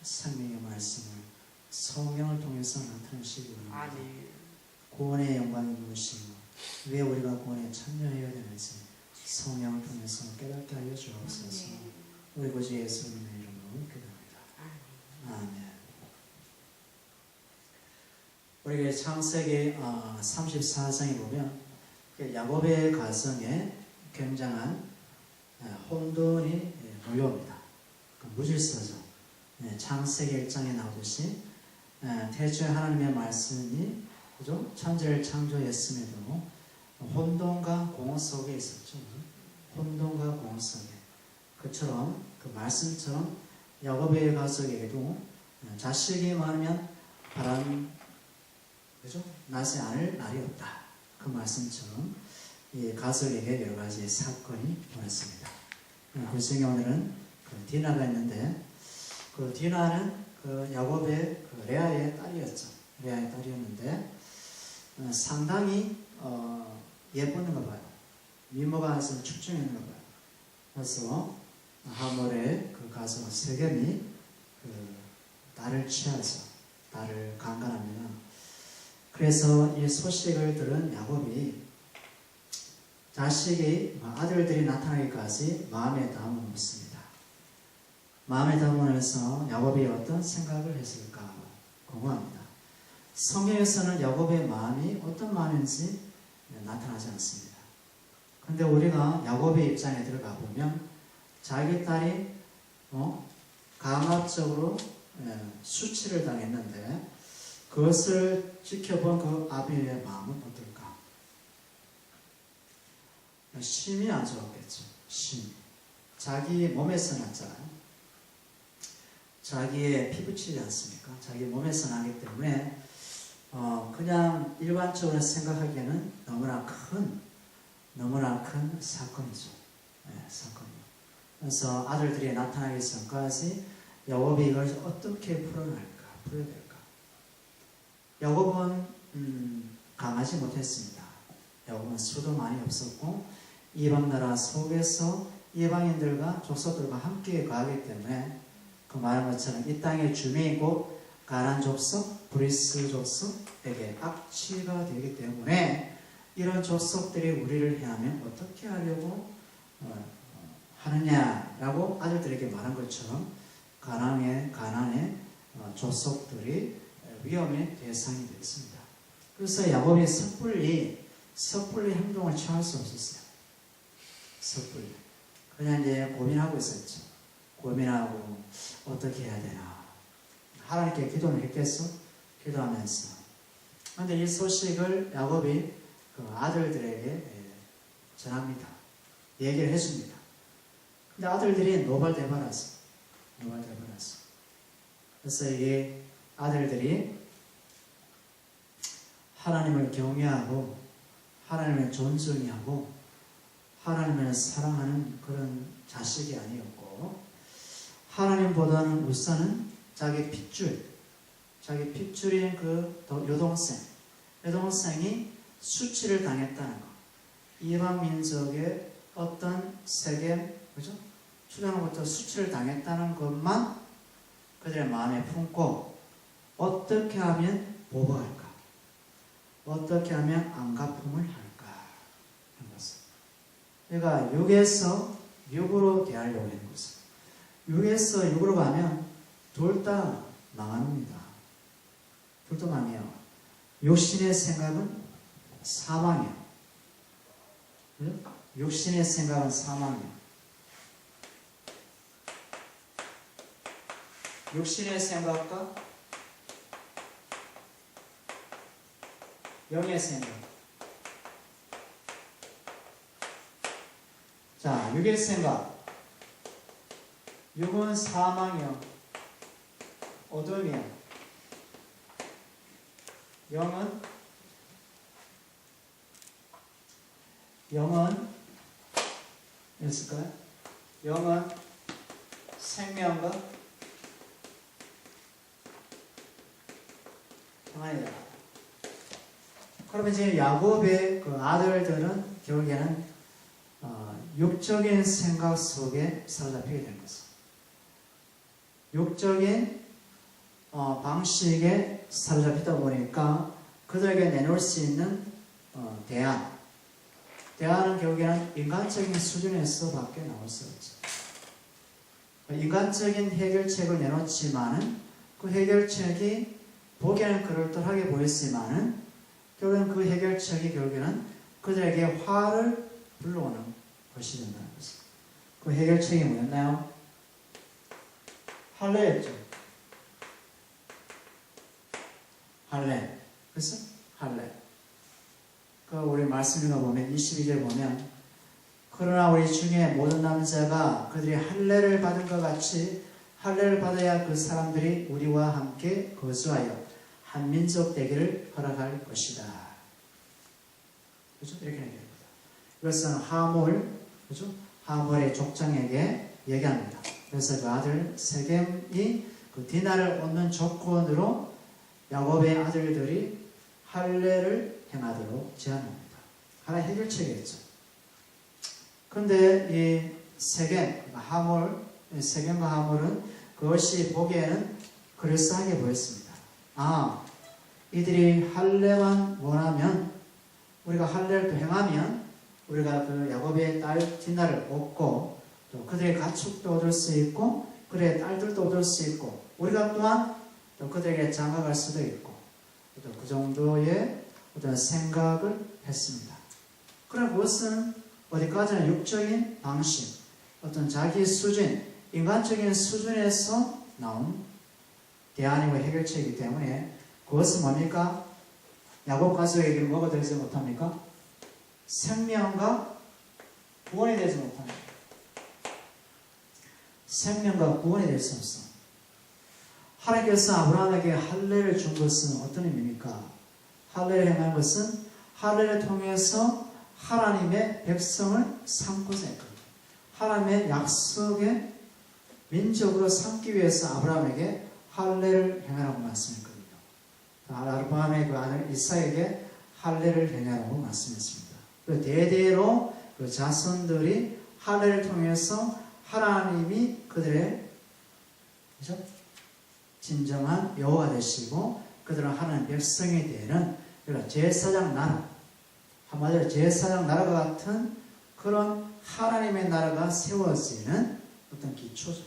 생명의 말씀을 성령을 통해서 나타내시기 원합니다. 아멘. 구원의 영광이 무엇이고 왜 우리가 구원에 참여해야 되는지 성령을 통해서 깨닫게 하여 주옵소서. 우리 구주 예수님의 이름으로 기도합니다. 아멘. 우리 창세기 34장에 보면 야곱의 가정에 굉장한 혼돈이 몰려옵니다. 무질서죠. 창세기 1장에 나오듯이 태초에 하나님의 말씀이 그죠? 천지를 창조했음에도 혼돈과 공허 속에 있었죠. 혼돈과 공허 속에. 그처럼 그 말씀처럼 야곱의 가족에게도 자식이 많으면 바람 그죠? 나지 않을 날이 없다. 그 말씀처럼 이 가족에게 여러 가지 사건이 일어났습니다. 그 중에 오늘은 그 디나가 있는데 그 디나는 그 야곱의 그 레아의 딸이었죠. 레아의 딸이었는데 상당히 예뻤는가 봐요. 미모가 좀 출중했는가 봐요. 그래서 하몰의 그 가정 세겜이 그 딸을 취하죠. 딸을 강간합니다. 그래서 이 소식을 들은 야곱이 자식이 아들들이 나타나기까지 마음의 담을 묻습니다. 마음의 담을 해서 야곱이 어떤 생각을 했을까 궁금합니다. 성경에서는 야곱의 마음이 어떤 마음인지 나타나지 않습니다. 그런데 우리가 야곱의 입장에 들어가 보면 자기 딸이 강압적으로 수치를 당했는데 그것을 지켜본 그 아비의 마음은 어떨까? 심이 안 좋았겠죠. 심. 자기 몸에서 났잖아요. 자기의 피부치지 않습니까? 자기 몸에서 나기 때문에 그냥 일반적으로 생각하기에는 너무나 큰 사건이죠. 사건이요. 그래서 아들들이 나타나기 전까지 야곱이 이걸 어떻게 풀어야 될까? 야곱은 강하지 못했습니다. 야곱은 수도 많이 없었고 이방 나라 속에서 이방인들과 족속들과 함께 가기 때문에 그 말한 것처럼 이 땅의 주민이고 가나안 족속, 브리스 족속에게 악취가 되기 때문에 이런 족속들이 우리를 향하면 어떻게 하려고 하느냐라고 아들들에게 말한 것처럼 가나안의 족속들이 위험의 대상이 되었습니다. 그래서 야곱이 섣불리 행동을 취할 수 없었어요. 섣불리. 그냥 이제 고민하고 있었죠. 고민하고 어떻게 해야 되나. 하나님께 기도를 했겠어? 기도하면서. 그런데 이 소식을 야곱이 그 아들들에게 전합니다. 얘기를 해줍니다. 근데 아들들이 노발대발하죠. 그래서 이 아들들이 하나님을 경외하고 하나님을 존중하고 하나님을 사랑하는 그런 자식이 아니었고 하나님보다는 우선은 자기 핏줄인 그 여동생이 수치를 당했다는 것. 이방 민족의 어떤 세겜, 그죠? 초장로부터 수치를 당했다는 것만 그들의 마음에 품고 어떻게 하면 보복할까? 어떻게 하면 안갚음을 할까? 하는 것을. 그러니까 6에서 6으로 대하려고 하는 것을. 6에서 6으로 가면 둘 다 망합니다. 둘 다 망해요. 육신의 생각은 사망이에요. 육신의 생각은 사망이에요. 육신의 생각과 영의 생각. 자, 6의 생각. 6은 사망이요. 어둠이요. 영은 있을까요? 영은 생명과 평안이다. 그러면 이제 야곱의 그 아들들은 결국에는 육적인 생각 속에 사로잡히게 된 것입니다. 육적인 방식에 사로잡히다 보니까 그들에게 내놓을 수 있는 대안은 결국에는 인간적인 수준에서 밖에 나올 수 없죠. 인간적인 해결책을 내놓지만은 그 해결책이 보기에는 그럴듯하게 보였지만은 결국은 그 해결책이 결국에는 그들에게 화를 불러오는 것이 된다는 것입니다. 그 해결책이 뭐였나요? 할례였죠. 할례. 그래서 할례. 그 우리 말씀 읽어보면 22절 보면 그러나 우리 중에 모든 남자가 그들이 할례를 받은 것 같이 할례를 받아야 그 사람들이 우리와 함께 거주하여 한 민족 되기를 허락할 것이다. 그렇죠? 이렇게 얘기합니다. 이것은 하몰, 그렇죠? 하몰의 족장에게 얘기합니다. 그래서 그 아들 세겜이 그 디나를 얻는 조건으로 야곱의 아들들이 할례를 행하도록 제안합니다. 하나의 해결책이었죠. 그런데 이 세겜과 하몰은 그것이 보기에는 그럴싸하게 보였습니다. 이들이 할례만 원하면, 우리가 할례를 또 행하면 우리가 그 야곱의 딸 디나를 얻고 또 그들의 가축도 얻을 수 있고 그들의 딸들도 얻을 수 있고 우리가 또한 또 그들에게 장가갈 수도 있고 또 그 정도의 어떤 생각을 했습니다. 그러나 그것은 어디까지나 육적인 방식, 어떤 자기 수준, 인간적인 수준에서 나온 대안이고 해결책이기 때문에 그것은 뭡니까? 야곱 가족에게 뭐가 되지 못합니까? 생명과 구원이 되지 못합니다. 생명과 구원이 될 수 없어. 하나님께서 아브라함에게 할례를 준 것은 어떤 의미입니까? 할례를 행한 것은 할례를 통해서 하나님의 백성을 삼고자 했거든요. 하나님의 약속의 민족으로 삼기 위해서 아브라함에게 할례를 행하라고 말씀했거든요. 아브라함의 그 아들 이삭에게 할례를 행하라고 말씀했습니다. 대대로 그 자손들이 할례를 통해서 하나님이 그들의 진정한 여호와 되시고 그들은 하나님 백성이 되는 제사장 나라, 한마디로 제사장 나라가 같은 그런 하나님의 나라가 세워지는 어떤 기초죠.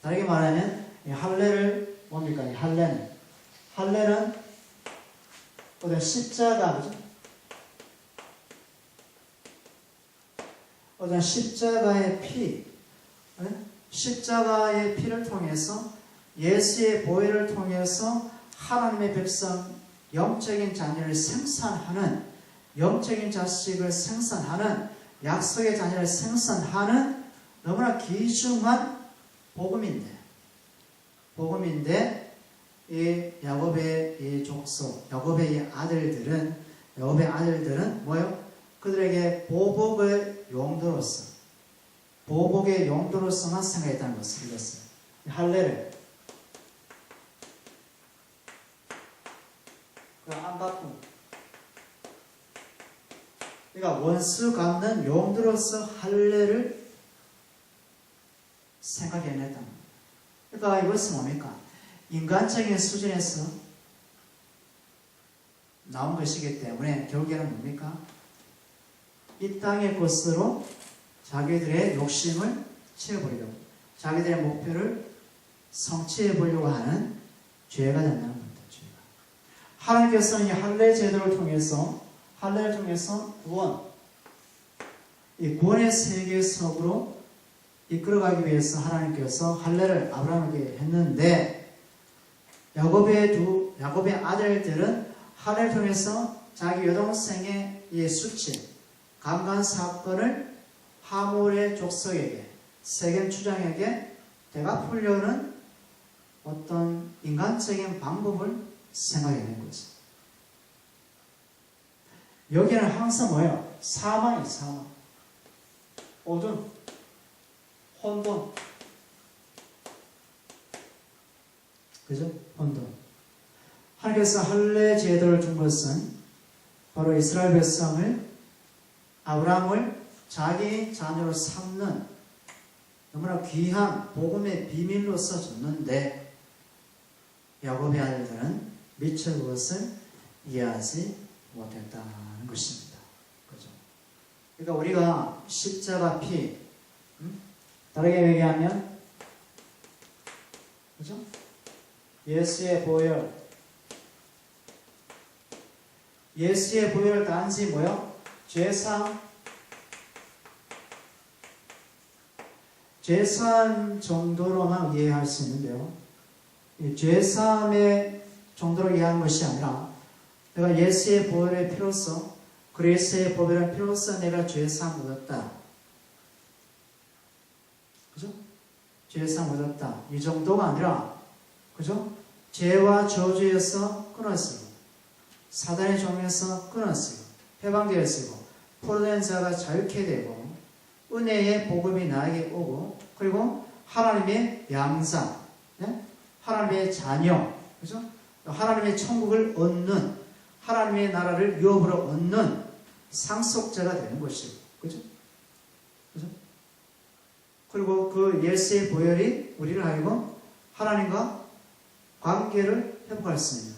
다르게 말하면 이 할례를 뭡니까? 이 할례는 어떤 십자가, 그죠? 어떤 십자가의 피, 십자가의 피를 통해서 예수의 보혈을 통해서 하나님의 백성, 영적인 자녀를 생산하는, 영적인 자식을 생산하는, 약속의 자녀를 생산하는 너무나 귀중한 복음인데 이 야곱의 이 족속, 야곱의 이 아들들은 뭐요? 그들에게 보복의 용도로서만 생각했다는 것을 읽었어요. 할례를 안 갚고, 그러니까 원수 갚는 용도로서 할례를 생각해냈다는 겁니다. 그러니까 이것은 뭡니까? 인간적인 수준에서 나온 것이기 때문에 결국에는 뭡니까? 이 땅의 것으로 자기들의 욕심을 채워버리려고, 자기들의 목표를 성취해 보려고 하는 죄가 된다는 겁니다. 하나님께서는 이 할례 제도를 통해서, 할례를 통해서 이 구원의 세계 속으로 이끌어가기 위해서 하나님께서 할례를 아브라함에게 했는데, 야곱의 아들들은 할례를 통해서 자기 여동생의 이 수치, 강간 사건을 하몰의 족속에게, 세겜 주장에게 되갚으려는 어떤 인간적인 방법을 생각해낸 거죠. 여기는 항상 뭐예요? 사망이에요, 사망. 어둠, 혼돈. 그죠? 혼돈. 하나님께서 할례 제도를 준 것은 바로 이스라엘 백성을, 아브라함을 자기 자녀로 삼는 너무나 귀한 복음의 비밀로서 줬는데, 야곱의 아들들은 미처 그것을 이해하지 못했다는 것입니다. 그죠? 그러니까 우리가 십자가 피, 다르게 얘기하면, 그죠? 예수의 보혈, 예수의 보혈 단지 뭐요? 죄사함 정도로만 이해할 수 있는데요. 이 죄사함의 정도로 이해하는 것이 아니라 내가 예수의 보혈의 피로써 그리스도의 보혈의 피로써 내가 죄사함 얻었다. 그죠? 죄사함 얻었다. 이 정도가 아니라 그죠? 죄와 저주에서 끊었어요. 사단의 종에서 끊었어요. 해방되었어요. 포로된 자가 자유케 되고 은혜의 복음이 나에게 오고 그리고 하나님의 양자, 네? 하나님의 자녀, 그죠? 하나님의 천국을 얻는 하나님의 나라를 유업으로 얻는 상속자가 되는 것이고, 그죠? 그죠? 그리고 그 예수의 보혈이 우리를 하여금 하나님과 관계를 회복할 수 있는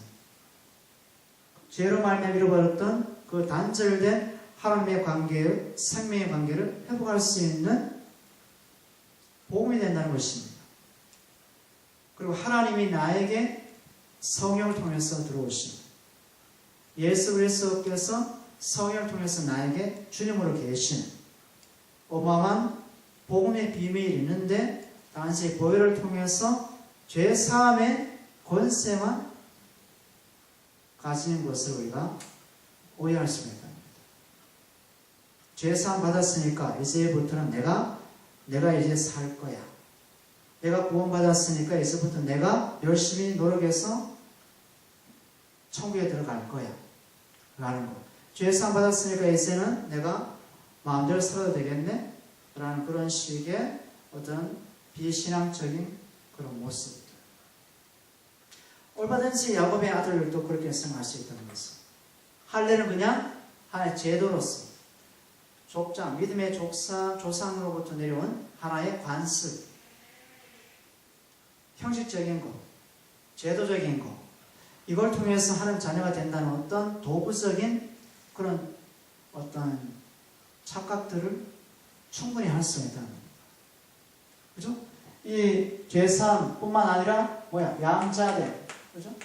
죄로 말미암아 잃어버렸던 그 단절된 하나님의 관계의 생명의 관계를 회복할 수 있는 복음이 된다는 것입니다. 그리고 하나님이 나에게 성령을 통해서 들어오십니다. 예수 그리스도께서 성령을 통해서 나에게 주님으로 계시는 어마어마한 복음의 비밀이 있는데 단지 보혈을 통해서 죄사함의 권세만 가지는 것을 우리가 오해할 수 있다. 죄사함 받았으니까 이제부터는 내가 이제 살 거야. 내가 구원받았으니까 이제부터 내가 열심히 노력해서 천국에 들어갈 거야. 라는 거. 죄사함 받았으니까 이제는 내가 마음대로 살아도 되겠네? 라는 그런 식의 어떤 비신앙적인 그런 모습. 얼마든지 야곱의 아들들도 그렇게 생각할 수 있다는 것은 할례는 그냥 하나의 제도로서 족장, 믿음의 조상으로부터 내려온 하나의 관습, 형식적인 것, 제도적인 것, 이걸 통해서 하는 자녀가 된다는 어떤 도구적인 그런 어떤 착각들을 충분히 할 수 있다는 겁니다. 그죠? 이 죄사함뿐만 아니라 양자됨, 그죠?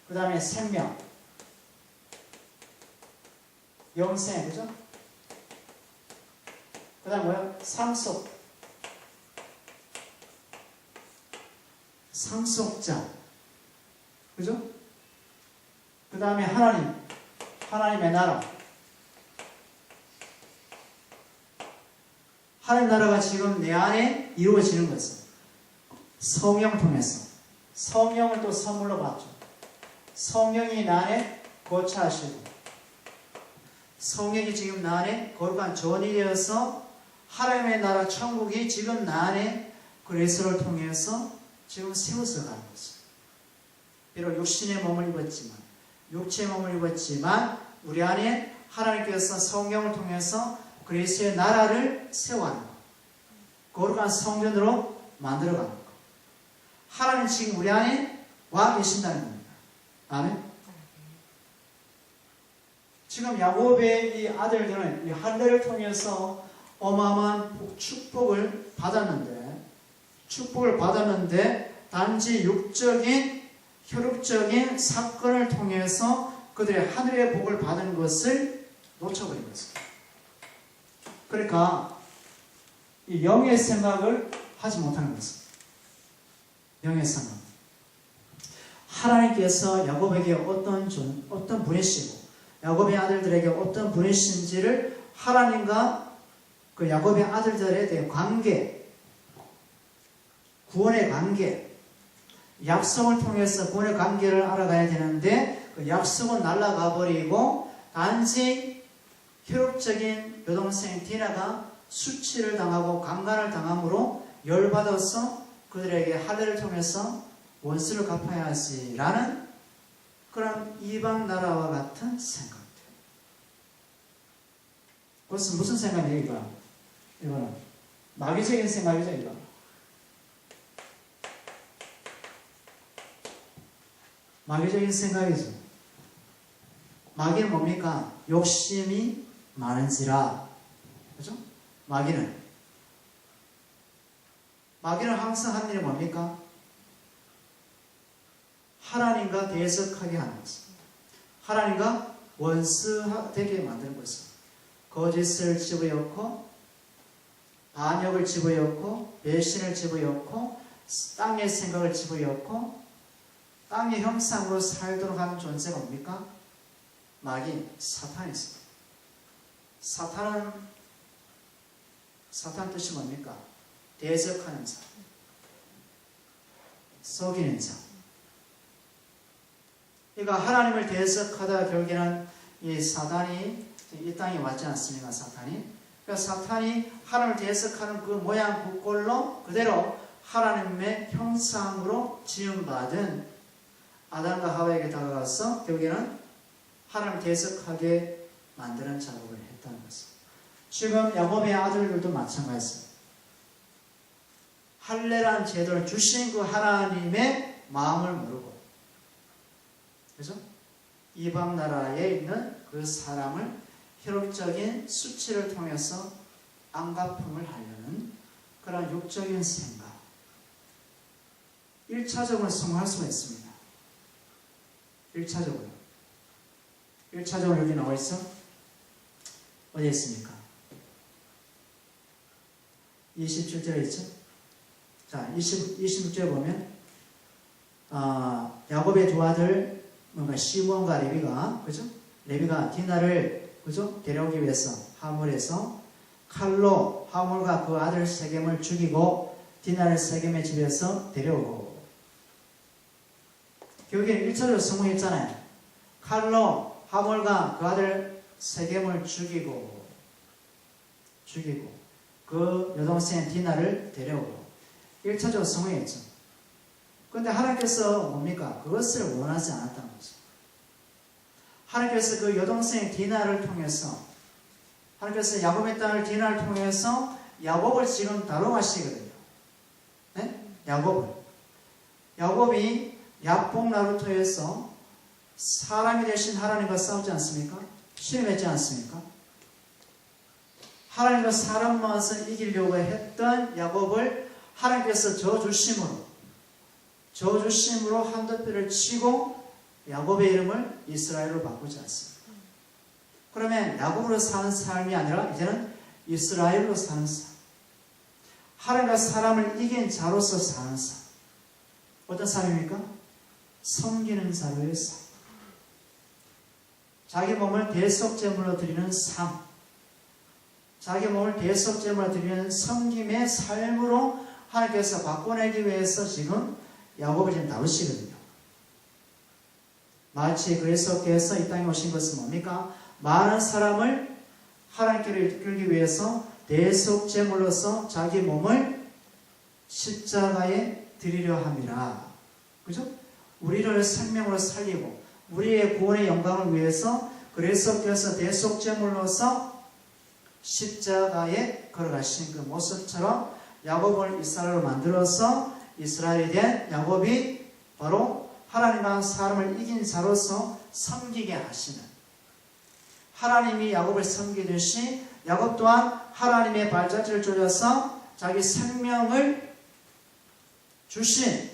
그 다음에 생명, 영생, 그죠? 그 다음에 상속자, 그죠? 그 다음에 하나님의 나라. 하나님 나라가 지금 내 안에 이루어지는 것은 성령 통해서 성령을 또 선물로 받죠. 성령이 나 안에 거처하시고 성령이 지금 나 안에 거룩한 전이 되어서 하나님의 나라 천국이 지금 나 안에 그리스도를 통해서 지금 세워서 가는 거죠. 비록 육신의 몸을 입었지만 육체의 몸을 입었지만 우리 안에 하나님께서 성령을 통해서 그리스도의 나라를 세워가는 것. 거룩한 성전으로 만들어가는 것. 하나님 지금 우리 안에 와 계신다는 겁니다. 아멘. 지금 야곱의 이 아들들은 이 할례를 통해서 어마어마한 축복을 받았는데 단지 육적인 혈육적인 사건을 통해서 그들의 하늘의 복을 받은 것을 놓쳐버린 것입니다. 그러니까 이 영의 생각을 하지 못하는 것입니다. 영의 생각. 하나님께서 야곱에게 어떤 분이시고 야곱의 아들들에게 어떤 분이신지를 하나님과 그 야곱의 아들들에 대한 관계, 구원의 관계, 약속을 통해서 구원의 관계를 알아가야 되는데 그 약속은 날아가 버리고 단지 혈육적인 여동생 디나가 수치를 당하고 강간을 당함으로 열받아서 그들에게 할례를 통해서 원수를 갚아야지라는 그런 이방 나라와 같은 생각들. 그것은 무슨 생각이에요, 이거는? 마귀적인 생각이죠, 이거. 마귀적인 생각이죠. 마귀는 뭡니까? 욕심이 많은지라. 그죠? 마귀는 항상 하는 일이 뭡니까? 하나님과 대적하게 하는 것입니다. 하나님과 원수되게 만드는 것입니다. 거짓을 집어넣고 반역을 집어넣고 배신을 집어넣고 땅의 생각을 집어넣고 땅의 형상으로 살도록 하는 존재가 뭡니까? 마귀, 사탄이 있습니다. 사탄 뜻이 뭡니까? 대적하는 자, 속이는 자. 그러니까 하나님을 대적하다 결국에는 이 사탄이 이 땅에 왔지 않습니까? 사탄이. 그러니까 사탄이 하나님을 대적하는 그 모양 그 꼴로 그대로 하나님의 형상으로 지음받은 아담과 하와에게 다가가서 결국에는 하나님을 대적하게 만드는 작업을 했다는 것입니다. 지금 야곱의 아들들도 마찬가지입니다. 할례라는 제도를 주신 그 하나님의 마음을 모르고, 그죠? 이방 나라에 있는 그 사람을 혈육적인 수치를 통해서 안가품을 하려는 그런 육적인 생각. 1차적으로 성공할 수가 있습니다. 1차적으로 여기 나와 있어? 어디에 있습니까? 27절에 있죠? 자, 26절에 보면, 야곱의 두 아들, 뭔가 시므온과 레위가, 그죠? 레위가 디나를, 그죠? 데려오기 위해서 하물에서 칼로 하물과 그 아들 세겜을 죽이고 디나를 세겜의 집에서 데려오고. 결국에 1차적으로 성공했잖아요. 칼로 하물과 그 아들 세겜을 죽이고 그 여동생 디나를 데려오고 1차적으로 성공했죠. 그런데 하나님께서 뭡니까? 그것을 원하지 않았다는 거죠. 하나님께서 그 여동생 디나를 통해서 하나님께서 야곱의 딸 디나를 통해서 야곱을 지금 다뤄가시거든요. 네? 야곱이 야복 나루토에서 사람이 되신 하나님과 싸우지 않습니까? 시험했지 않습니까? 하나님과 사람 마음을 이기려고 했던 야곱을 하나님께서 저주심으로 한두 뼈를 치고 야곱의 이름을 이스라엘로 바꾸지 않습니다. 그러면 야곱으로 사는 삶이 아니라 이제는 이스라엘로 사는 삶. 하나님과 사람을 이긴 자로서 사는 삶. 어떤 삶입니까? 섬기는 자로의 삶. 자기 몸을 대속제물로 드리는 삶. 자기 몸을 대속제물로 드리는 섬김의 삶으로 하나님께서 바꿔내기 위해서 지금 야곱을 지금 다루시거든요. 마치 그리스도께서 이 땅에 오신 것은 뭡니까? 많은 사람을 하나님께로 이끌기 위해서 대속제물로서 자기 몸을 십자가에 드리려 함이라. 그죠? 우리를 생명으로 살리고 우리의 구원의 영광을 위해서 그리스도께서 대속제물로서 십자가에 걸어가신 그 모습처럼 야곱을 이스라엘로 만들어서 이스라엘이 된 야곱이 바로 하나님과 사람을 이긴 자로서 섬기게 하시는, 하나님이 야곱을 섬기듯이 야곱 또한 하나님의 발자취를 조져서 자기 생명을 주신,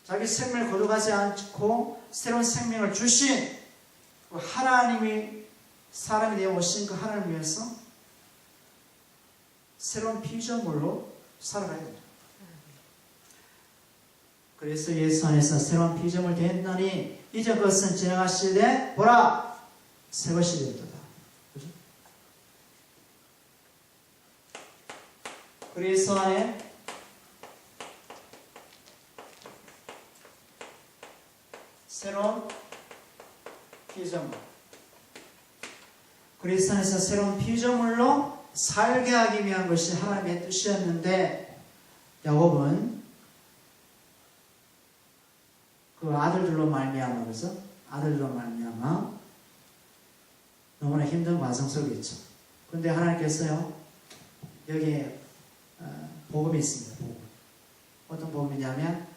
자기 생명을 거둬가지 않고 새로운 생명을 주신 하나님이 사람이 되어 오신 그 하나님을 위해서 새로운 피조물로 살아가야 됩니다. 그래서 예수 안에서 새로운 피조물 됐나니 이제 그것은 지나가시되 보라 새 것이 되었도다. 그죠? 그리스도 안에 새로운 피조물, 그리스도 안에서 새로운 피조물로 살게 하기 위한 것이 하나님의 뜻이었는데 야곱은 그 아들들로 말미암아, 그래서 아들들로 말미암아 너무나 힘든 과정 속에 있죠. 그런데 하나님께서요 여기에 복음이 있습니다. 복음. 어떤 복음이냐면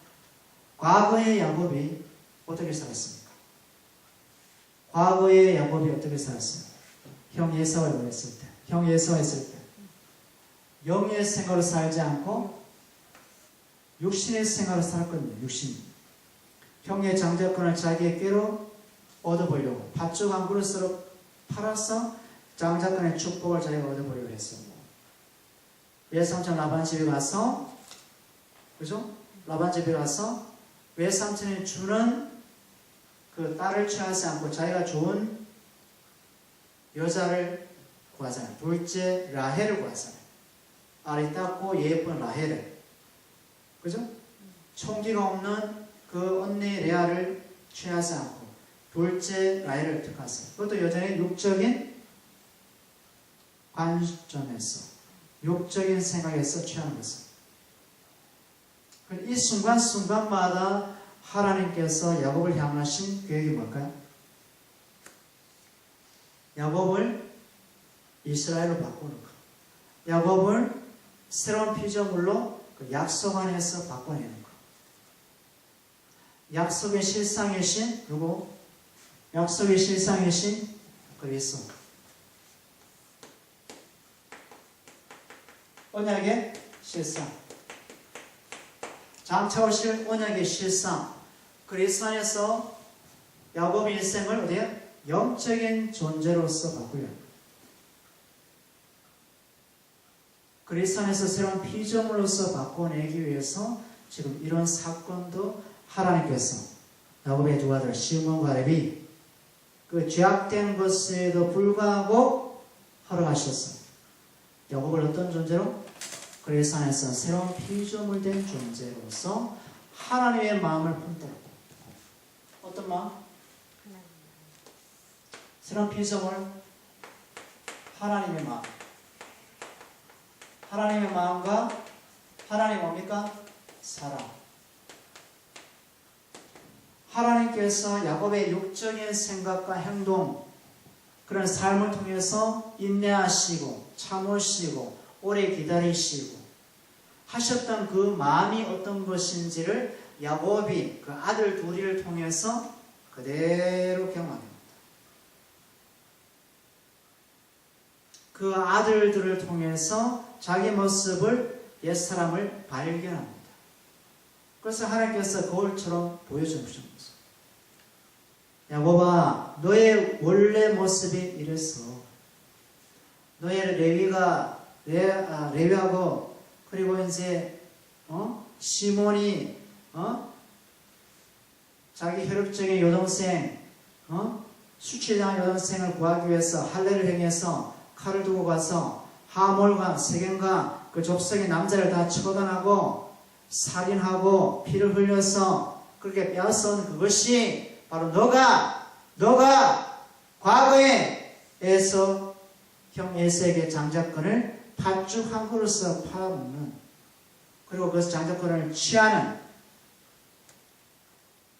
과거의 야곱이 어떻게 살았습니까? 과거의 야곱이 어떻게 살았어요? 형 에사오를 했을 때, 형 에사오 했을 때 영의 생각으로 살지 않고 육신의 생각으로 살았거든요. 육신. 형의 장자권을 자기의 꾀로 얻어보려고 밭쪽 한 그릇으로 팔아서 장자권의 축복을 자기가 얻어보려고 했어요. 외삼촌 라반 집에 가서, 그죠? 라반 집에 가서 외삼촌이 주는 그 딸을 취하지 않고 자기가 좋은 여자를 구하잖아요. 둘째 라헬을 구하잖아요. 알이 닦고 예쁜 라헬을. 그죠? 총기가 없는 그 언니 레아를 취하지 않고 둘째 라헬을 택하세요. 그것도 여전히 육적인 관점에서, 육적인 생각에서 취하는 것입니다. 이 순간순간마다 하나님께서 야곱을 향하신 계획이 뭘까요? 야곱을 이스라엘로 바꾸는 것. 야곱을 새로운 피조물로 그 약속 안에서 바꿔내는 것. 약속의 실상이신, 그리고 약속의 실상이신 그리스도. 언약의 실상. 장차 오실 언약의 실상. 그리스도 안에서 야곱의 일생을 어디에? 영적인 존재로서 바꾸려 합니다. 그리스도 안에서 새로운 피조물로서 바꿔내기 위해서 지금 이런 사건도 하나님께서 야곱의 두 아들 시몬과 레위 그 죄악된 것에도 불구하고 허락하셨습니다. 야곱을 어떤 존재로? 그리스도 안에서 새로운 피조물된 존재로서 하나님의 마음을 품도록. 어떤 마음? 새로운 피조물, 하나님의 마음. 하나님의 마음과 하나님 뭡니까? 사랑. 하나님께서 야곱의 육적인 생각과 행동, 그런 삶을 통해서 인내하시고 참으시고 오래 기다리시고 하셨던 그 마음이 어떤 것인지를 야곱이 그 아들 둘이를 통해서 그대로 경험합니다. 그 아들들을 통해서 자기 모습을, 옛사람을 발견합니다. 그래서 하나님께서 거울처럼 보여주는 것입니다. 야곱아, 너의 원래 모습이 이랬어. 너의 레위하고 그리고 이제 시몬이 자기 혈육적인 여동생 수치당한 여동생을 구하기 위해서 할례를 행해서 칼을 두고 가서 하몰과 세겜과 그 족속의 남자를 다 처단하고 살인하고 피를 흘려서 그렇게 빼앗아온 그것이 바로 너가 과거에서 형 에서에게 장자권을 팥죽 한 그릇을 팔아먹는, 그리고 그 장자권을 취하는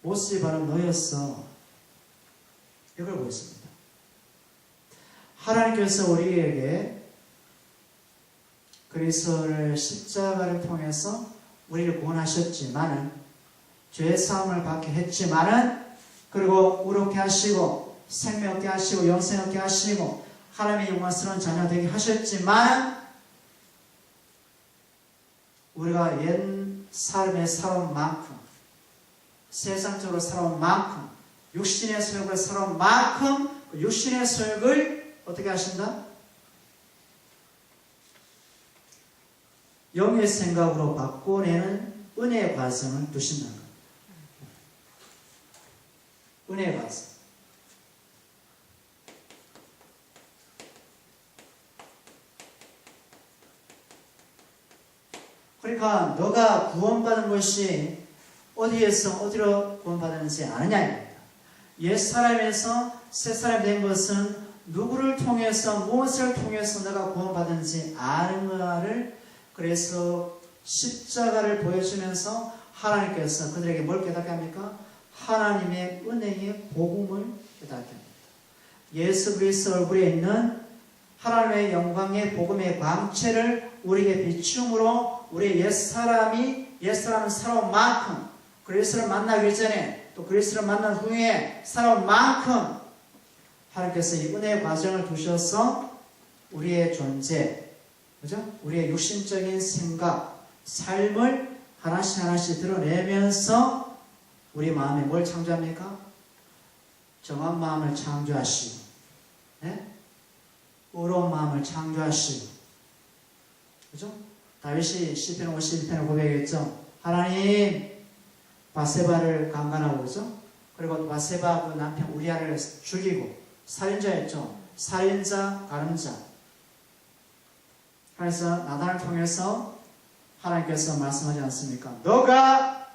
모습이 바로 너였어. 이걸 보였습니다. 하나님께서 우리에게 그리스도를 십자가를 통해서 우리를 구원하셨지만은, 죄 사함을 받게 했지만은, 그리고 우롭게 하시고 생명 얻게 하시고 영생 얻게 하시고 하나님의 영광스러운 자녀 되게 하셨지만, 우리가 옛 삶에 살아온 만큼, 세상적으로 살아온 만큼, 육신의 소욕을 살아온 만큼 그 육신의 소욕을 어떻게 하신다? 영의 생각으로 바꿔내는 은혜의 과정을 두신다는 겁니다. 은혜의 과정. 그러니까 너가 구원받은 것이 어디에서 어디로 구원받았는지 아느냐입니다. 옛사람에서 새사람이 된 것은 누구를 통해서 무엇을 통해서 너가 구원받은지 아는가를, 그래서 십자가를 보여주면서 하나님께서 그들에게 뭘 깨닫게 합니까? 하나님의 은혜의 복음을 깨닫게 합니다. 예수 그리스도 얼굴에 있는 하나님의 영광의 복음의 광채를 우리에게 비춤으로 우리의 옛사람은 살아온 만큼 그리스도를 만나기 전에 또 그리스도를 만난 후에 살아온 만큼 하나님께서 이 은혜의 과정을 두셔서 우리의 존재, 그죠? 우리의 육신적인 생각, 삶을 하나씩 하나씩 드러내면서 우리 마음에 뭘 창조합니까? 정한 마음을 창조하시고, 네? 의로운 마음을 창조하시고, 그죠? 다윗이 시편 51편을 고백했죠. 하나님, 바세바를 강간하고, 그죠? 그리고 바세바 그 남편 우리아를 죽이고, 살인자였죠. 살인자, 가늠자. 그래서 나단을 통해서 하나님께서 말씀하지 않습니까? 너가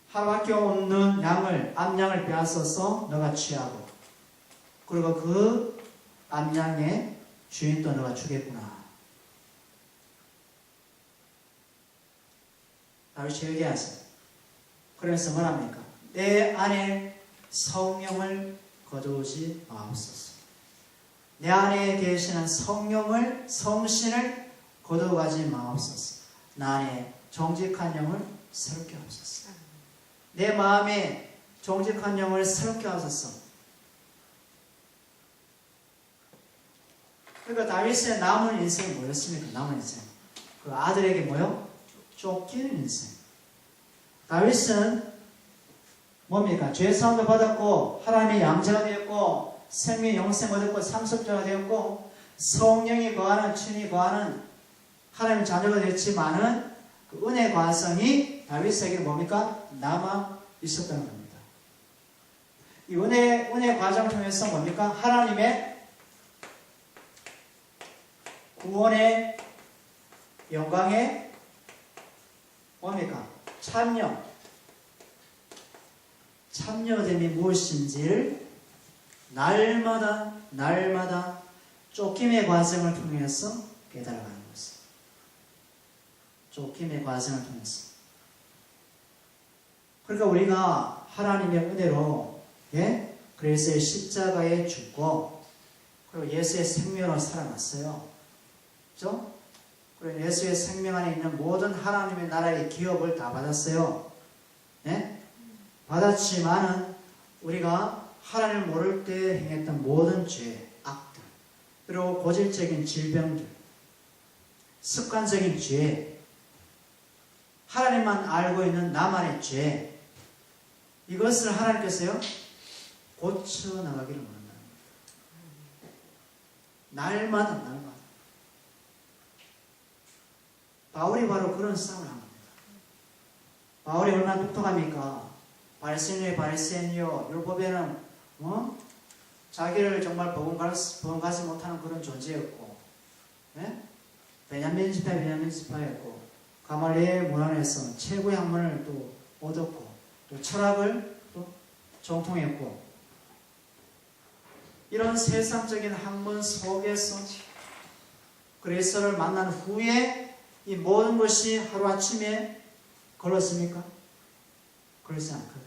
하나밖에 없는 양을, 암양을 빼앗아서 너가 취하고, 그리고 그 암양의 주인도 너가 주겠구나. 다윗이 얘기하세요. 그래서 뭐랍니까? 내 안에 성령을 거두지 마옵소서. 내 안에 계시는 성령을, 성신을 거두어가지 마옵소서. 나 안에 정직한 영을 새롭게 하옵소서. 내 마음에 정직한 영을 새롭게 하소서. 그러니까 다윗의 남은 인생이 뭐였습니까? 남은 인생. 그 아들에게 뭐요? 쫓기는 인생. 다윗은 뭡니까? 죄사함도 받았고 하나님의 양자가 되었고 생명 영생 얻었고 상속자가 되었고 성령이 거하는 친히 거하는 하나님의 자녀가 되었지만은 그 은혜 과정이 다윗에게 뭡니까? 남아 있었다는 겁니다. 이 은혜 과정을 통해서 뭡니까? 하나님의 구원의 영광의 뭡니까? 참여됨이 무엇인지를 날마다 쫓김의 과정을 통해서 깨달아가는 것입니다. 쫓김의 과정을 통해서. 그러니까 우리가 하나님의 은혜로, 예? 그리스도의 십자가에 죽고, 그리고 예수의 생명으로 살아났어요. 그죠? 그리고 예수의 생명 안에 있는 모든 하나님의 나라의 기업을 다 받았어요. 예? 받았지만은 우리가 하나님을 모를 때 행했던 모든 죄, 악들, 그리고 고질적인 질병들, 습관적인 죄, 하나님만 알고 있는 나만의 죄, 이것을 하나님께서요 고쳐나가기를 원한다는 거예요. 날마다. 바울이 바로 그런 싸움을 한 겁니다. 바울이 얼마나 똑똑합니까? 바리새인이요, 율법에는 자기를 정말 버금가지 못하는 그런 존재였고, 네? 베냐민 지파였고, 가말리엘 문안에서 최고의 학문을 또 얻었고, 또 철학을 또 정통했고, 이런 세상적인 학문 속에서 그리스도를 만난 후에 이 모든 것이 하루아침에 걸었습니까? 그렇지 않거든.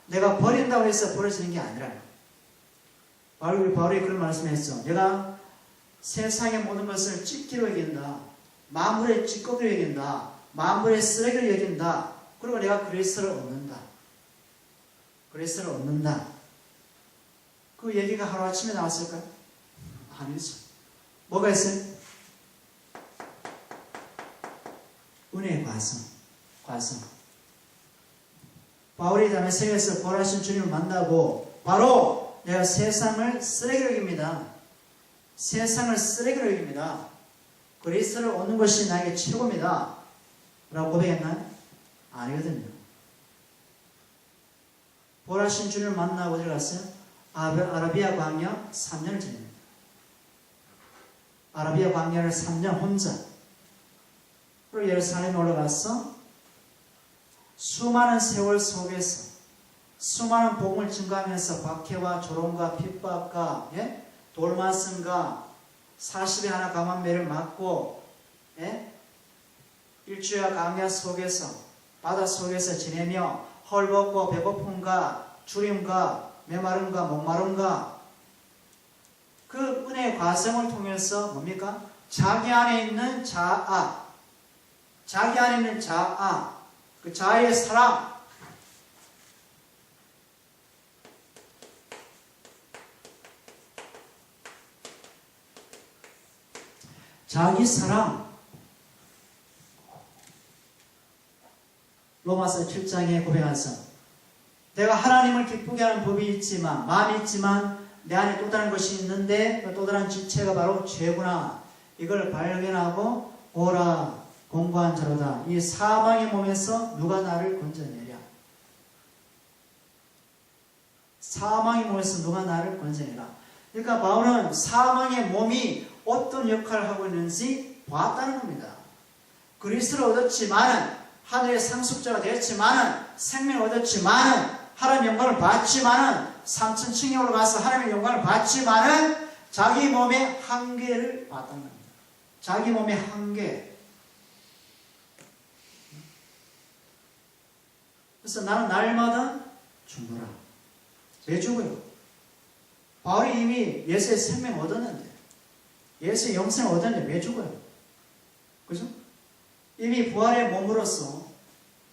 내가 버린다고 해서 버려지는 게 아니라, 바울이 그런 말씀했어. 내가 세상의 모든 것을 찢기로 여긴다. 만물의 찌꺼기로 여긴다. 만물의 쓰레기로 여긴다. 그리고 내가 그리스도를 얻는다. 그리스도를 얻는다. 그 얘기가 하루아침에 나왔을까요? 아니죠. 뭐가 있어요? 은혜의 과정. 바울이 다메섹에서 부활하신 주님을 만나고 바로 내가 세상을 쓰레기로 여깁니다. 세상을 쓰레기로 여깁니다. 그리스도를 얻는 것이 나에게 최고입니다. 라고 고백했나요? 아니거든요. 부활하신 주님을 만나고 어디 갔어요? 아라비아 광야 3년을 지냅니다. 아라비아 광야를 3년 혼자. 그리고 예루살렘에 올라가서 수많은 세월 속에서 수많은 복음을 증가하면서 박해와 조롱과 핍박과, 예? 돌맞음과 40에 하나 감한매를 맞고, 예? 일주야 강야 속에서 바다 속에서 지내며 헐벗고 배고픔과 주림과 메마름과 목마름과 그 은혜의 과정을 통해서 뭡니까? 자기 안에 있는 자아, 그 자아의 사랑, 자기 사랑, 로마서 7장에 고백하서 내가 하나님을 기쁘게 하는 법이 있지만, 마음이 있지만 내 안에 또 다른 것이 있는데 그 또 다른 지체가 바로 죄구나. 이걸 발견하고 오라 공고한 자로다. 이 사망의 몸에서 누가 나를 건져내랴. 사망의 몸에서 누가 나를 건져내라. 그러니까 바울은 사망의 몸이 어떤 역할을 하고 있는지 봤다는 겁니다. 그리스도를 얻었지만은, 하늘의 상속자가 되었지만은, 생명을 얻었지만은, 하나님의 영광을 받지만은, 3천층에 올라가서 하나님의 영광을 받지만은 자기 몸의 한계를 봤다는 겁니다. 자기 몸의 한계. 그래서 나는 날마다 죽노라. 왜 죽어요? 바울이 이미 예수의 생명을 얻었는데, 예수의 영생을 얻었는데 왜 죽어요? 그죠? 이미 부활의 몸으로서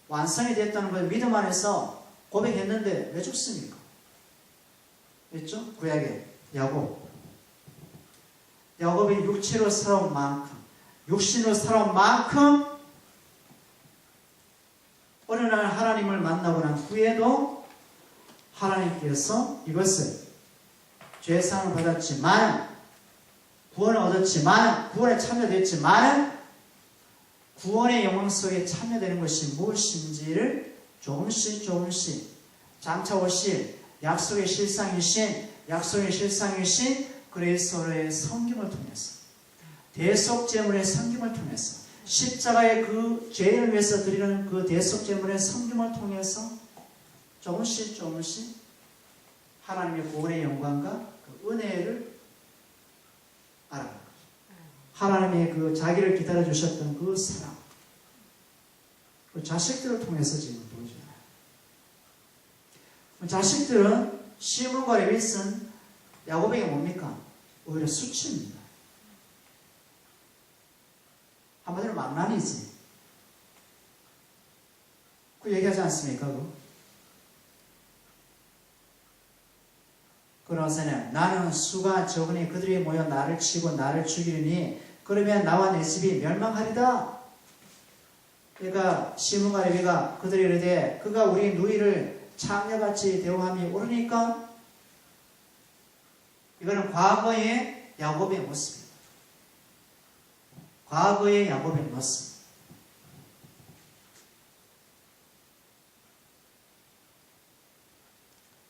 완성이 됐다는 걸 믿음 안에서 고백했는데 왜 죽습니까? 있죠? 구약에 야곱이 육체로 살아온 만큼, 육신으로 살아온 만큼 어느 날 하나님을 만나고 난 후에도 하나님께서 이것을 죄사함을 받았지만, 구원을 얻었지만, 구원에 참여됐지만, 구원의 영광 속에 참여되는 것이 무엇인지를 조금씩 장차 오실 약속의 실상이신 그리스도의 성김을 통해서, 대속제물의 성김을 통해서, 십자가의 그 죄를 위해서 드리는 그 대속제물의 성김을 통해서 조금씩 하나님의 구원의 영광과 그 은혜를 알아가는 거죠. 하나님의 그 자기를 기다려주셨던 그 사랑, 그 자식들을 통해서 지금 보여줘요. 자식들은 시몬과 레위는 야곱에게 뭡니까? 오히려 수치입니다. 한마디로 망나니지. 그 얘기하지 않습니까? 그러서는 나는 수가 적으니 그들이 모여 나를 치고 나를 죽이리니 그러면 나와 내 집이 멸망하리다. 그러니까 시몬과 레위가 그들이 이르되 그가 우리 누이를 창녀같이 대우함이 옳으니까? 이거는 과거의 야곱의 모습입니다. 과거의 야곱의 모습.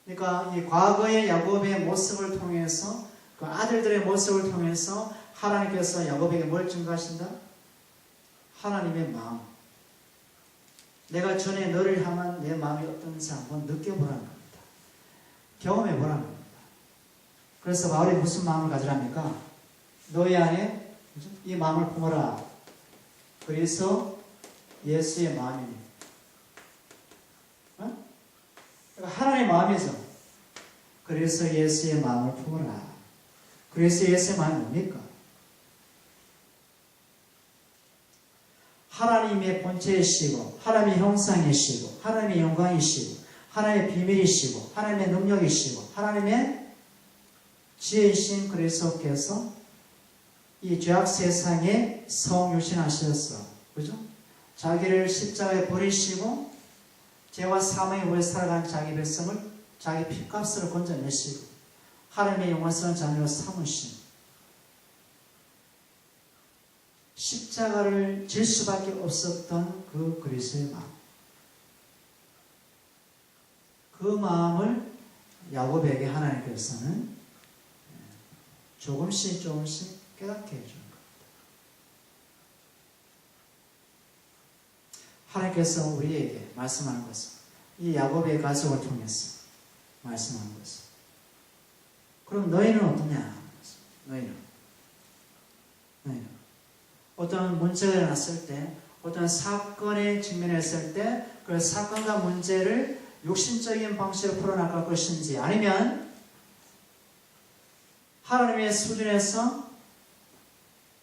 그러니까 이 과거의 야곱의 모습을 통해서, 그 아들들의 모습을 통해서 하나님께서 야곱에게 뭘 증거하신다? 하나님의 마음. 내가 전에 너를 향한 내 마음이 어떤지 한번 느껴보라는 겁니다. 경험해보라는 겁니다. 그래서 바울이 무슨 마음을 가지랍니까? 너희 안에 이 마음을 품어라. 그래서 예수의 마음이니. 그러니까 하나님의 마음이죠. 그래서 예수의 마음을 품어라. 그래서 예수의 마음이 뭡니까? 하나님의 본체이시고, 하나님의 형상이시고, 하나님의 영광이시고, 하나님의 비밀이시고, 하나님의 능력이시고, 하나님의 지혜이신 그리스도께서 이 죄악 세상에 성유신하셨어. 그죠? 자기를 십자가에 버리시고 죄와 사망의 후에 살아간 자기 백성을 자기 피값으로 건져내시고 하나님의 영원스러운 자녀로 삼으신, 십자가를 질 수밖에 없었던 그 그리스도의 마음, 그 마음을 야곱에게 하나님께서는 조금씩 깨닫게 해주는 겁니다. 하나님께서 우리에게 말씀하는 것은 이 야곱의 가족을 통해서 말씀하는 것은, 그럼 너희는 어떠냐? 너희는 어떤 문제가 일어났을 때, 어떤 사건에 직면했을 때 그 사건과 문제를 육신적인 방식으로 풀어나갈 것인지, 아니면 하나님의 수준에서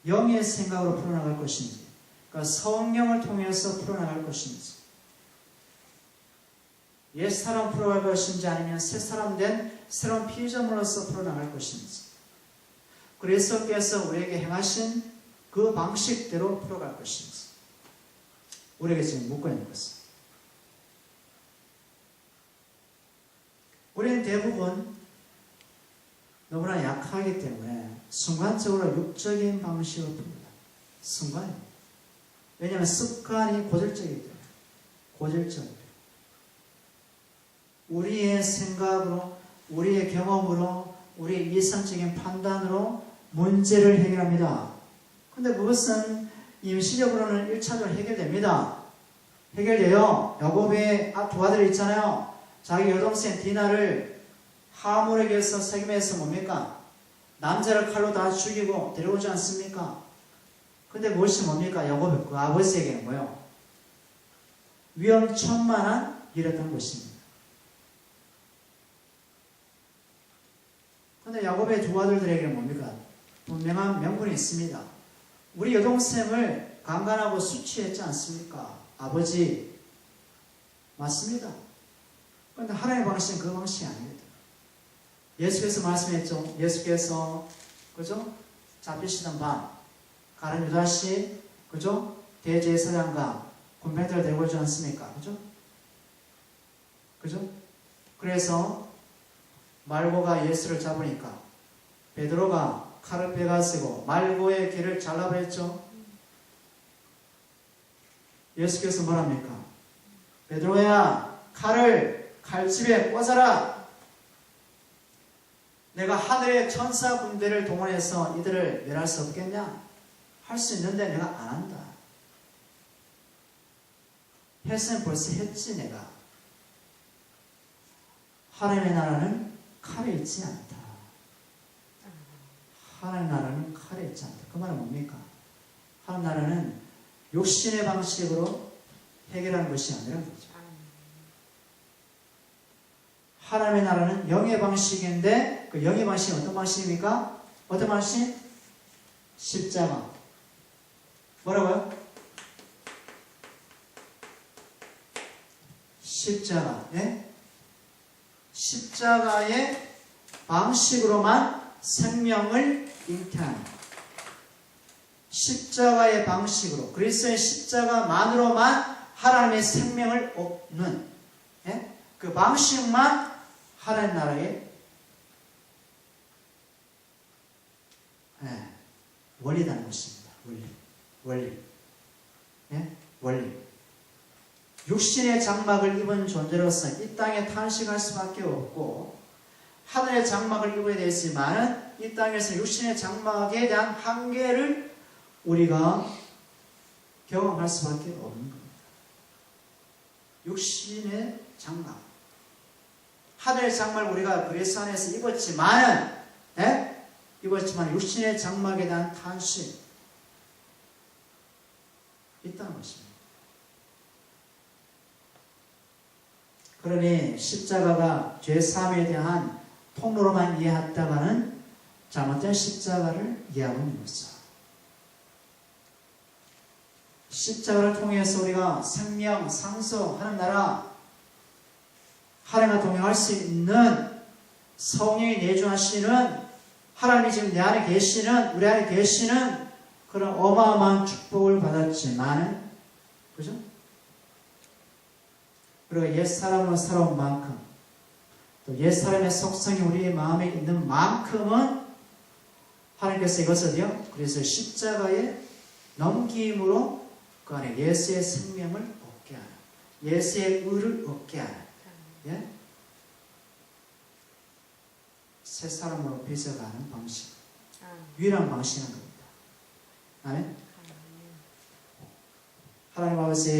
영의 생각으로 풀어나갈 것인지, 그러니까 성령을 통해서 풀어나갈 것인지, 옛사람 풀어갈 것인지 아니면 새사람 된 새로운 피조물로서 풀어나갈 것인지 그리스도께서 우리에게 행하신 그 방식대로 풀어갈 것인지 우리에게 지금 묻고 있는 것은 우리는 대부분 너무나 약하기 때문에 순간적으로 육적인 방식으로 풉니다. 순간입니다. 왜냐하면 습관이 고질적이기 때문에 고질적이에요. 우리의 생각으로 우리의 경험으로 우리의 이성적인 판단으로 문제를 해결합니다. 그런데 그것은 임시적으로는 1차적으로 해결됩니다. 해결돼요. 야곱의 두 아들이 있잖아요. 자기 여동생 디나를 하물에게 해서 세겜에서 뭡니까? 남자를 칼로 다 죽이고 데려오지 않습니까? 근데 무엇이 뭡니까? 야곱의 그 아버지에게는 뭐요? 위험천만한 일이었던 것입니다. 그런데 야곱의 두 아들들에게는 뭡니까? 분명한 명분이 있습니다. 우리 여동생을 강간하고 수치했지 않습니까? 아버지 맞습니다. 그런데 하나님의 방식은 그 방식이 아닙니다. 예수께서 말씀했죠. 예수께서 그죠? 잡히시던 밤 가룟 유다씨 그죠? 대제사장과 군병들을 데리고 오지 않습니까? 그죠? 그죠? 그래서 말고가 예수를 잡으니까 베드로가 칼을 빼가지고 말고의 귀를 잘라버렸죠. 예수께서 뭐랍니까? 베드로야 칼을 칼집에 꽂아라. 내가 하늘의 천사 군대를 동원해서 이들을 멸할 수 없겠냐? 할 수 있는데 내가 안 한다. 했으면 벌써 했지 내가. 하나님의 나라는 칼에 있지 않다. 하나님의 나라는 칼에 있지 않다. 그 말은 뭡니까? 하나님의 나라는 육신의 방식으로 해결하는 것이 아니라는 거죠. 하나님의 나라는 영의 방식인데 그 영의 방식은 어떤 방식입니까? 어떤 방식? 십자가. 뭐라고요? 십자가. 예? 십자가의 방식으로만 생명을 잉태하는 십자가의 방식으로 그리스도의 십자가만으로만 하나님의 생명을 얻는 예? 그 방식만 하나님 나라의 원리라는 것입니다. 원리. 예? 원리. 육신의 장막을 입은 존재로서 이 땅에 탄식할 수밖에 없고 하늘의 장막을 입어야 되지만은 이 땅에서 육신의 장막에 대한 한계를 우리가 경험할 수밖에 없는 겁니다. 육신의 장막. 하늘의 장막을 우리가 그리스도 안에서 입었지만은 입었지만 육신의 장막에 대한 탄식 있다는 것입니다. 그러니 십자가가 죄사함에 대한 통로로만 이해했다가는 잘못된 십자가를 이해하고 있는 것이죠. 십자가를 통해서 우리가 생명, 상속, 하는 나라, 하나님과 동행할 수 있는 성령이 내주하시는 하나님이 지금 내 안에 계시는, 우리 안에 계시는 그런 어마어마한 축복을 받았지만, 그죠? 그리고 옛사람으로 살아온 만큼, 또 옛사람의 속성이 우리의 마음에 있는 만큼은 하나님께서 이것을요, 그래서 십자가에 넘김으로 그 안에 예수의 생명을 얻게 하는, 예수의 의를 얻게 하는, 예? 새 사람으로 빚어가는 방식, 유일한 방식인 겁니다. 아멘. 하나님 아버지.